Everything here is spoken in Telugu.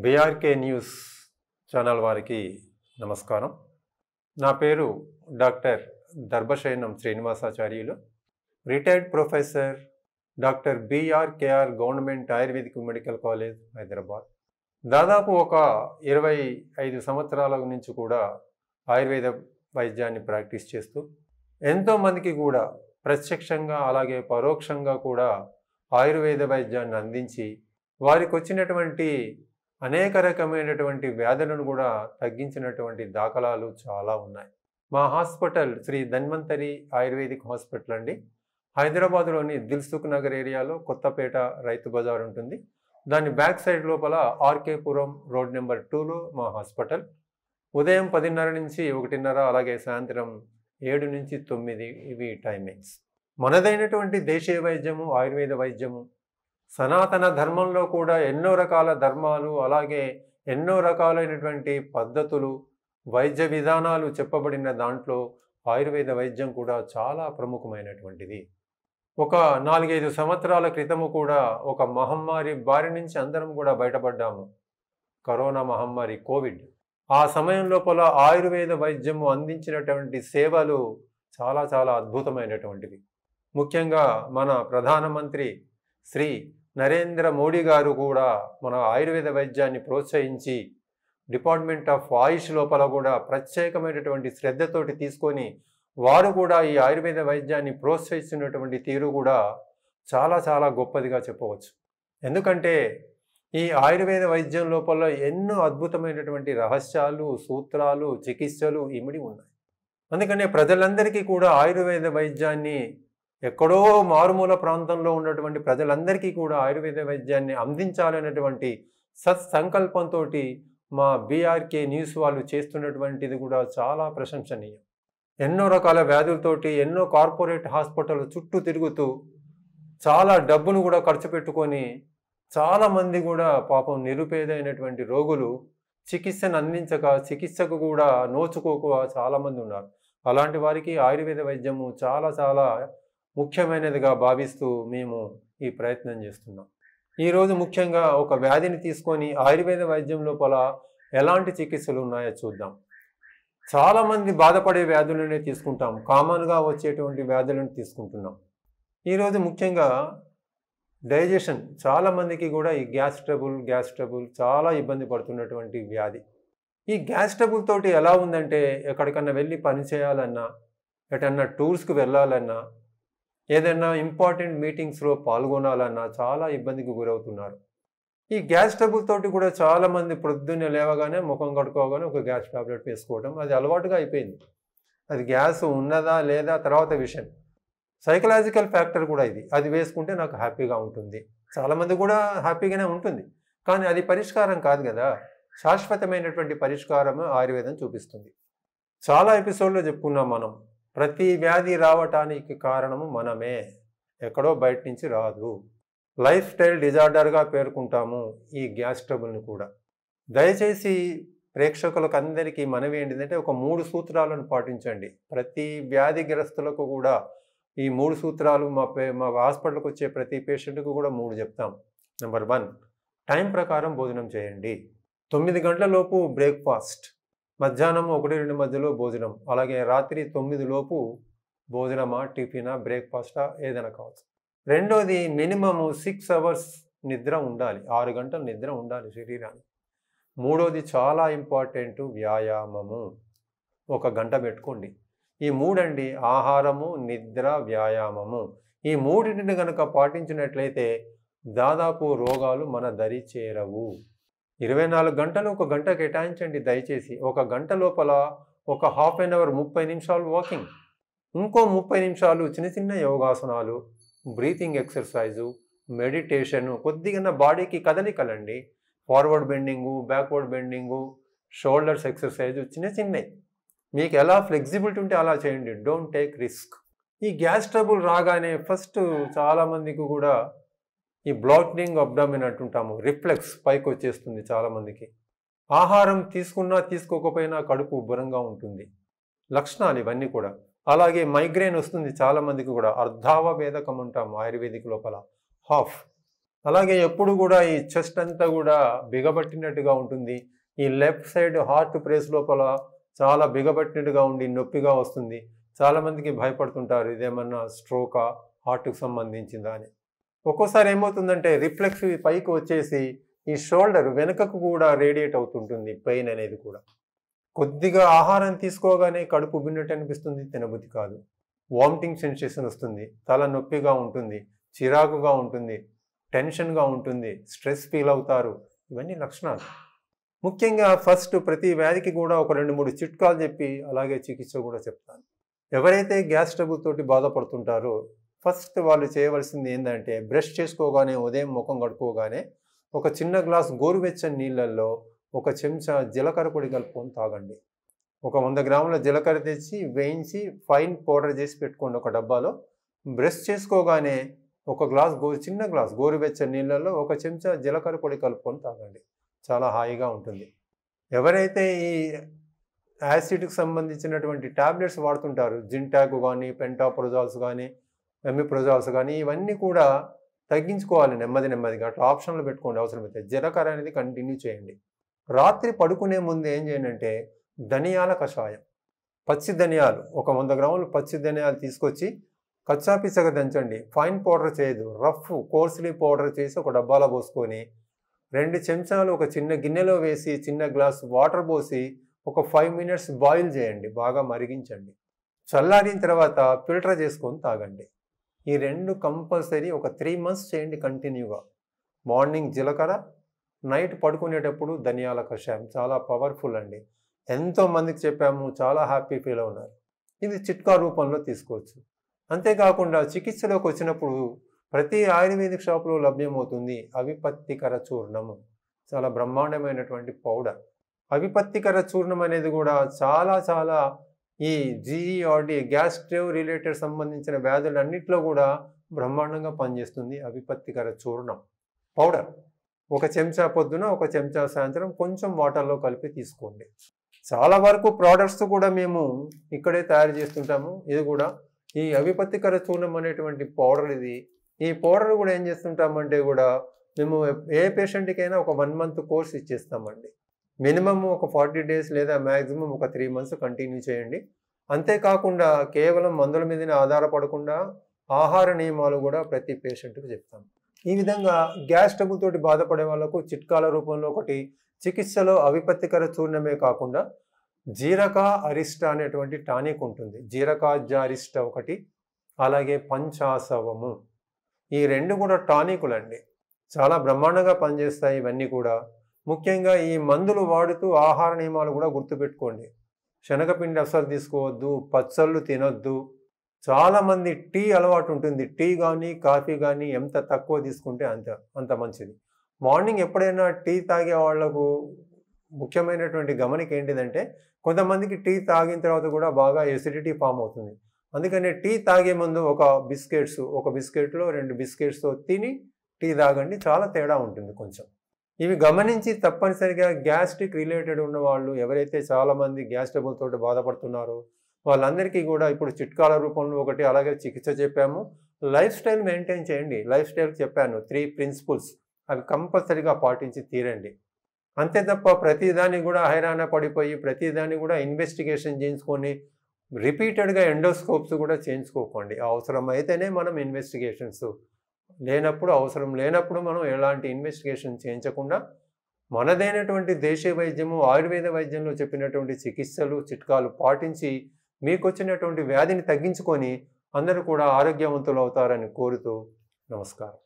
బీఆర్కే న్యూస్ ఛానల్ వారికి నమస్కారం. నా పేరు doctor Darbhasayanam Srinivasacharyulu, retired professor, doctor BRKR government ayurvedic medical college, Hyderabad. దాదాపు ఒక 25 సంవత్సరాల నుంచి కూడా ఆయుర్వేద వైద్యాన్ని ప్రాక్టీస్ చేస్తూ ఎంతోమందికి కూడా ప్రత్యక్షంగా అలాగే పరోక్షంగా కూడా ఆయుర్వేద వైద్యాన్ని అందించి వారికి వచ్చినటువంటి అనేక రకమైనటువంటి వ్యాధులను కూడా తగ్గించినటువంటి దాఖలాలు చాలా ఉన్నాయి. మా hospital Shri Dhanvantari ayurvedic hospital అండి. హైదరాబాద్లోని దిల్సుఖ్ నగర్ ఏరియాలో కొత్తపేట రైతు బజార్ ఉంటుంది. దాని బ్యాక్ సైడ్ లోపల ఆర్కేపురం రోడ్ నెంబర్ 2లో మా హాస్పిటల్. ఉదయం 10:30 నుంచి 1:30, అలాగే సాయంత్రం 7 నుంచి 9 ఇవి టైమింగ్స్. మనదైనటువంటి దేశీయ వైద్యము, ఆయుర్వేద వైద్యము, సనాతన ధర్మంలో కూడా ఎన్నో రకాల ధర్మాలు, అలాగే ఎన్నో రకాలైనటువంటి పద్ధతులు, వైద్య విధానాలు చెప్పబడిన దాంట్లో ఆయుర్వేద వైద్యం కూడా చాలా ప్రముఖమైనటువంటిది. ఒక 4-5 సంవత్సరాల క్రితము కూడా ఒక మహమ్మారి బారి నుంచి అందరం కూడా బయటపడ్డాము, కరోనా మహమ్మారి, కోవిడ్. ఆ సమయం లోపల ఆయుర్వేద వైద్యము అందించినటువంటి సేవలు చాలా చాలా అద్భుతమైనటువంటివి. ముఖ్యంగా మన ప్రధానమంత్రి శ్రీ నరేంద్ర మోడీ గారు కూడా మన ఆయుర్వేద వైద్యాన్ని ప్రోత్సహించి డిపార్ట్మెంట్ ఆఫ్ ఆయుష్ లోపల కూడా ప్రత్యేకమైనటువంటి శ్రద్ధతోటి తీసుకొని వారు కూడా ఈ ఆయుర్వేద వైద్యాన్ని ప్రోత్సహిస్తున్నటువంటి తీరు కూడా చాలా చాలా గొప్పదిగా చెప్పవచ్చు. ఎందుకంటే ఈ ఆయుర్వేద వైద్యం లోపల ఎన్నో అద్భుతమైనటువంటి రహస్యాలు, సూత్రాలు, చికిత్సలు ఇమిడి ఉన్నాయి. అందుకనే ప్రజలందరికీ కూడా ఆయుర్వేద వైద్యాన్ని, ఎక్కడో మారుమూల ప్రాంతంలో ఉన్నటువంటి ప్రజలందరికీ కూడా ఆయుర్వేద వైద్యాన్ని అందించాలనేటువంటి సత్సంకల్పంతో మా బీఆర్కే న్యూస్ వాళ్ళు చేస్తున్నటువంటిది కూడా చాలా ప్రశంసనీయం. ఎన్నో రకాల వ్యాధులతోటి ఎన్నో కార్పొరేట్ హాస్పిటల్ చుట్టూ తిరుగుతూ చాలా డబ్బును కూడా ఖర్చు పెట్టుకొని చాలామంది కూడా పాపం నిరుపేదైనటువంటి రోగులు చికిత్సను అందించక, చికిత్సకు కూడా నోచుకోక చాలామంది ఉన్నారు. అలాంటి వారికి ఆయుర్వేద వైద్యము చాలా చాలా ముఖ్యమైనదిగా భావిస్తూ మేము ఈ ప్రయత్నం చేస్తున్నాం. ఈరోజు ముఖ్యంగా ఒక వ్యాధిని తీసుకొని ఆయుర్వేద వైద్యం లోపల ఎలాంటి చికిత్సలు ఉన్నాయో చూద్దాం. చాలామంది బాధపడే వ్యాధులనే తీసుకుంటాం, కామన్గా వచ్చేటువంటి వ్యాధులను తీసుకుంటున్నాం. ఈరోజు ముఖ్యంగా డైజెషన్, చాలామందికి కూడా ఈ గ్యాస్ ట్రబుల్ చాలా ఇబ్బంది పడుతున్నటువంటి వ్యాధి. ఈ గ్యాస్ ట్రబుల్ తోటి ఎలా ఉందంటే ఎక్కడికన్నా వెళ్ళి పని చేయాలన్నా, ఎటన్నా టూర్స్కి వెళ్ళాలన్నా, ఏదైనా ఇంపార్టెంట్ మీటింగ్స్లో పాల్గొనాలన్నా చాలా ఇబ్బందికి గురవుతున్నారు. ఈ గ్యాస్ ట్రబుల్ తోటి కూడా చాలామంది ప్రొద్దున్నే లేవగానే ముఖం కడుక్కోగానే ఒక గ్యాస్ టాబ్లెట్ వేసుకోవడం, అది అలవాటుగా అయిపోయింది. అది గ్యాస్ ఉన్నదా లేదా తర్వాత విషయం. సైకలాజికల్ ఫ్యాక్టర్ కూడా ఇది. అది వేసుకుంటే నాకు హ్యాపీగా ఉంటుంది, చాలామంది కూడా హ్యాపీగానే ఉంటుంది. కానీ అది పరిష్కారం కాదు కదా. శాశ్వతమైనటువంటి పరిష్కారం ఆయుర్వేదం చూపిస్తుంది. చాలా ఎపిసోడ్లో చెప్పుకున్నాం మనం, ప్రతి వ్యాధి రావటానికి కారణము మనమే, ఎక్కడో బయట నుంచి రాదు. లైఫ్ స్టైల్ డిజార్డర్గా పేర్కొంటాము ఈ గ్యాస్ ట్రబుల్ని కూడా. దయచేసి ప్రేక్షకులకు అందరికీ మనవి ఏంటిదంటే ఒక 3 సూత్రాలను పాటించండి. ప్రతి వ్యాధిగ్రస్తులకు కూడా ఈ 3 సూత్రాలు మా హాస్పిటల్కి వచ్చే ప్రతి పేషెంట్కు కూడా 3 చెప్తాం. నెంబర్ 1, టైం ప్రకారం భోజనం చేయండి. 9 గంటల లోపు బ్రేక్ఫాస్ట్, మధ్యాహ్నం 1-2 మధ్యలో భోజనం, అలాగే రాత్రి 9 లోపు భోజనమా, టిఫినా, బ్రేక్ఫాస్టా ఏదైనా కావచ్చు. రెండోది, మినిమము 6 అవర్స్ నిద్ర ఉండాలి, 6 గంటల నిద్ర ఉండాలి శరీరానికి. మూడోది చాలా ఇంపార్టెంట్, వ్యాయామము 1 గంట పెట్టుకోండి. ఈ 3 అండి, ఆహారము, నిద్ర, వ్యాయామము. ఈ 3టిని కనుక పాటించినట్లయితే దాదాపు రోగాలు మన దరి చేరవు. 24 గంటలు 1 గంట కేటాయించండి దయచేసి. 1 గంట లోపల ఒక హాఫ్ అన్ అవర్ 30 నిమిషాలు వాకింగ్, ఇంకో 30 నిమిషాలు చిన్న చిన్న యోగాసనాలు, బ్రీతింగ్ ఎక్సర్సైజు, మెడిటేషను, కొద్దిగా బాడీకి కదలికలండి. Forward bending, backward bending, shoulders exercise, చిన్న చిన్నవి మీకు ఎలా ఫ్లెక్సిబిలిటీ ఉంటే అలా చేయండి. Don't take risk. ఈ గ్యాస్ ట్రబుల్ రాగానే ఫస్ట్ చాలామందికి కూడా ఈ బ్లాటింగ్ అబ్డామిన్ అంటుంటాము, రిఫ్లెక్స్ పైకి వచ్చేస్తుంది చాలామందికి. ఆహారం తీసుకున్నా తీసుకోకపోయినా కడుపు ఉబ్బరంగా ఉంటుంది. లక్షణాలు ఇవన్నీ కూడా. అలాగే మైగ్రేన్ వస్తుంది చాలామందికి కూడా. అర్ధావ భేదకం ఉంటాము ఆయుర్వేదిక్ లోపల, హాఫ్. అలాగే ఎప్పుడు కూడా ఈ చెస్ట్ అంతా కూడా బిగబట్టినట్టుగా ఉంటుంది. ఈ లెఫ్ట్ సైడ్ హార్ట్ ప్లేస్ లోపల చాలా బిగబట్టినట్టుగా ఉండి నొప్పిగా వస్తుంది. చాలామందికి భయపడుతుంటారు, ఇదేమన్నా స్ట్రోకా, హార్ట్కి సంబంధించిందా అని. ఒక్కోసారి ఏమవుతుందంటే రిఫ్లెక్స్ పైకి వచ్చేసి ఈ షోల్డర్ వెనుకకు కూడా రేడియేట్ అవుతుంటుంది పెయిన్ అనేది కూడా. కొద్దిగా ఆహారం తీసుకోగానే కడుపు ఉబ్బినట్టు అనిపిస్తుంది, తినబుద్ధి కాదు. వామిటింగ్ సెన్సేషన్ వస్తుంది, తల నొప్పిగా ఉంటుంది, చిరాకుగా ఉంటుంది, టెన్షన్గా ఉంటుంది, స్ట్రెస్ ఫీల్ అవుతారు. ఇవన్నీ లక్షణాలు. ముఖ్యంగా ఫస్ట్ ప్రతి వ్యాధికి కూడా ఒక 2-3 చిట్కాలు చెప్పి అలాగే చికిత్స కూడా చెప్తాను. ఎవరైతే గ్యాస్ ట్రబుల్ తోటి బాధపడుతుంటారో ఫస్ట్ వాళ్ళు చేయవలసింది ఏంటంటే బ్రష్ చేసుకోగానే, ఉదయం ముఖం కడుక్కోగానే ఒక చిన్న గ్లాస్ గోరువెచ్చని నీళ్ళల్లో 1 చెంచా జీలకర్ర పొడి కలుపుకొని తాగండి. ఒక 100 గ్రాముల జీలకర్ర తెచ్చి వేయించి ఫైన్ పౌడర్ చేసి పెట్టుకోండి ఒక డబ్బాలో. బ్రష్ చేసుకోగానే చిన్న గ్లాస్ గోరువెచ్చని నీళ్ళల్లో 1 చెంచా జీలకర్ర పొడి కలుపుకొని తాగండి. చాలా హాయిగా ఉంటుంది. ఎవరైతే ఈ యాసిడ్కి సంబంధించినటువంటి ట్యాబ్లెట్స్ వాడుతుంటారు, జింటాక్ కానీ, పెంటాప్రోజాల్స్ కానీ, ఎమిప్రోజాల్స్ కానీ, ఇవన్నీ కూడా తగ్గించుకోవాలి నెమ్మదిగా. అట్లా ఆప్షన్లు పెట్టుకోండి అవసరమైతే. జీలకర్ర అనేది కంటిన్యూ చేయండి. రాత్రి పడుకునే ముందు ఏం చేయండి అంటే ధనియాల కషాయం, పచ్చి ధనియాలు, ఒక 100 గ్రాములు పచ్చి ధనియాలు తీసుకొచ్చి కచ్చాపిచ్చగా దంచండి. ఫైన్ పౌడర్ చేయదు, రఫ్ కోర్స్లీ పౌడర్ చేసి ఒక డబ్బాలో పోసుకొని 2 చెంచాలు ఒక చిన్న గిన్నెలో వేసి చిన్న గ్లాస్ వాటర్ పోసి ఒక 5 మినిట్స్ బాయిల్ చేయండి, బాగా మరిగించండి. చల్లారిన తర్వాత ఫిల్టర్ చేసుకొని తాగండి. ఈ 2 కంపల్సరీ ఒక 3 మంత్స్ చేయండి కంటిన్యూగా. మార్నింగ్ జీలకర్ర, నైట్ పడుకునేటప్పుడు ధనియాల కషాయం. చాలా పవర్ఫుల్ అండి. ఎంతోమందికి చెప్పాము, చాలా హ్యాపీ ఫీల్ అవున్నారు. ఇది చిట్కా రూపంలో తీసుకోవచ్చు. అంతేకాకుండా చికిత్సలోకి వచ్చినప్పుడు ప్రతి ఆయుర్వేదిక్ షాపులో లభ్యమవుతుంది అవిపత్తికర చూర్ణము. చాలా బ్రహ్మాండమైనటువంటి పౌడర్. అవిపత్తికర చూర్ణం అనేది కూడా చాలా ఈ జీఈఆర్డీ గ్యాస్ట్రో రిలేటెడ్ సంబంధించిన వ్యాధులన్నింటిలో కూడా బ్రహ్మాండంగా పనిచేస్తుంది అవిపత్తికర చూర్ణం పౌడర్. 1 చెంచా పొద్దున, 1 చెంచా సాయంత్రం కొంచెం వాటర్లో కలిపి తీసుకోండి. చాలా వరకు ప్రోడక్ట్స్ కూడా మేము ఇక్కడే తయారు చేస్తుంటాము. ఇది కూడా ఈ అవిపత్తికర చూర్ణం అనేటువంటి పౌడర్ ఇది. ఈ పౌడర్ కూడా ఏం చేస్తుంటామంటే కూడా మేము ఏ పేషెంట్కైనా ఒక 1 మంత్ కోర్స్ ఇచ్చేస్తామండి. మినిమం ఒక 40 డేస్ లేదా మ్యాక్సిమం ఒక 3 మంత్స్ కంటిన్యూ చేయండి. అంతేకాకుండా కేవలం మందుల మీదనే ఆధారపడకుండా ఆహార నియమాలు కూడా ప్రతి పేషెంట్కి చెప్తాం. ఈ విధంగా గ్యాస్ ట్రబుల్ తోటి బాధపడే వాళ్ళకు చిట్కాల రూపంలో ఒకటి చికిత్సలో అవిపత్తికర చూర్ణమే కాకుండా జీరకా అరిష్ట అనేటువంటి టానిక్ ఉంటుంది. జీరకాజారిష్ట ఒకటి, అలాగే పంచాసవము. ఈ 2 కూడా టానికులండి. చాలా బ్రహ్మాండంగా పనిచేస్తాయి ఇవన్నీ కూడా. ముఖ్యంగా ఈ మందులు వాడుతూ ఆహార నియమాలు కూడా గుర్తుపెట్టుకోండి. శనగపిండి అస్సలు తీసుకోవద్దు, పచ్చళ్ళు తినొద్దు. చాలామంది టీ అలవాటు ఉంటుంది. టీ కానీ కాఫీ కానీ ఎంత తక్కువ తీసుకుంటే అంత మంచిది. మార్నింగ్ ఎప్పుడైనా టీ తాగే వాళ్లకు ముఖ్యమైనటువంటి గమనిక ఏంటిదంటే కొంతమందికి టీ తాగిన తర్వాత కూడా బాగా ఎసిడిటీ ఫామ్ అవుతుంది. అందుకని టీ తాగే ముందు ఒక బిస్కెట్లో 2 బిస్కెట్స్తో తిని టీ తాగండి. చాలా తేడా ఉంటుంది కొంచెం. ఇవి గమనించి తప్పనిసరిగా గ్యాస్ట్రిక్ రిలేటెడ్ ఉన్న వాళ్ళు ఎవరైతే చాలామంది గ్యాస్ ట్రబుల్ తోటి బాధపడుతున్నారో వాళ్ళందరికీ కూడా ఇప్పుడు చిట్కాల రూపంలో ఒకటి, అలాగే చికిత్స చెప్పాము. లైఫ్ స్టైల్ మెయింటైన్ చేయండి. లైఫ్ స్టైల్ చెప్పాను 3 ప్రిన్సిపల్స్, అవి కంపల్సరీగా పాటించి తీరండి. అంతే తప్ప ప్రతిదాన్ని కూడా హైరాణ పడిపోయి ప్రతిదాన్ని కూడా ఇన్వెస్టిగేషన్ చేయించుకొని రిపీటెడ్గా ఎండోస్కోప్స్ కూడా చేయించుకోకండి. అవసరమైతేనే మనం ఇన్వెస్టిగేషన్స్, అవసరం లేనప్పుడు మనం ఎలాంటి ఇన్వెస్టిగేషన్ చేయించకుండా మనదైనటువంటి దేశీయ వైద్యము, ఆయుర్వేద వైద్యంలో చెప్పినటువంటి చికిత్సలు, చిట్కాలు పాటించి మీకు వచ్చినటువంటి వ్యాధిని తగ్గించుకొని అందరూ కూడా ఆరోగ్యవంతులు అవుతారని కోరుతూ నమస్కారం.